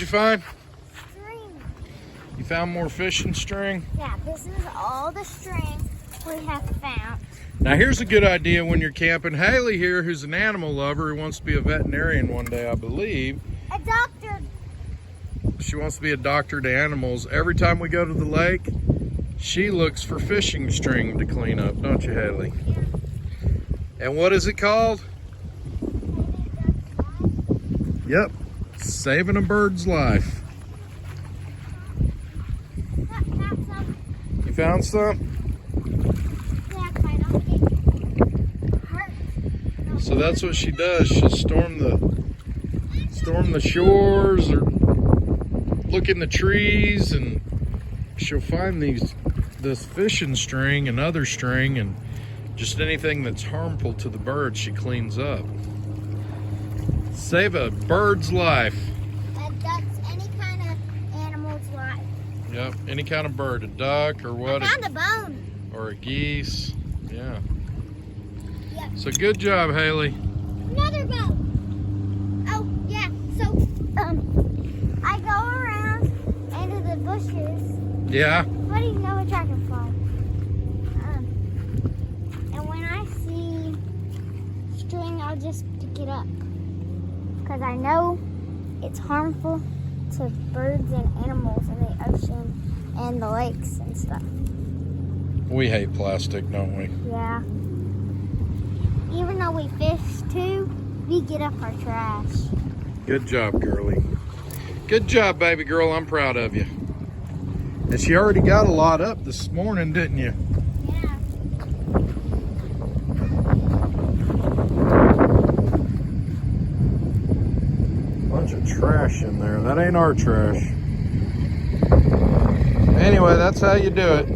What'd you find? String. You found more fishing string? Yeah, this is all the string we have found. Now here's a good idea when you're camping. Haley here, who's an animal lover, who wants to be a veterinarian one day, I believe. A doctor. She wants to be a doctor to animals. Every time we go to the lake, she looks for fishing string to clean up, don't you, Haley? Yeah. And what is it called? Yep, saving a bird's life. You found some? So that's what she does. She'll storm the shores or look in the trees, and she'll find this fishing string and other string and just anything that's harmful to the bird she cleans up. Save a bird's life. That's any kind of animal's life. Yep, any kind of bird, a duck or what? I found a bone. Or a geese. Yeah. Yep. So good job, Haley. Another bone. Oh yeah. So I go around into the bushes. Yeah. What do you know a dragonfly? And when I see string, I'll just pick it up. Because I know it's harmful to birds and animals in the ocean and the lakes and stuff. We hate plastic, don't we? Yeah. Even though we fish too, we get up our trash. Good job, girlie. Good job, baby girl. I'm proud of you. And she already got a lot up this morning, didn't you? Yeah. Bunch of trash in there. That ain't our trash. Anyway, that's how you do it.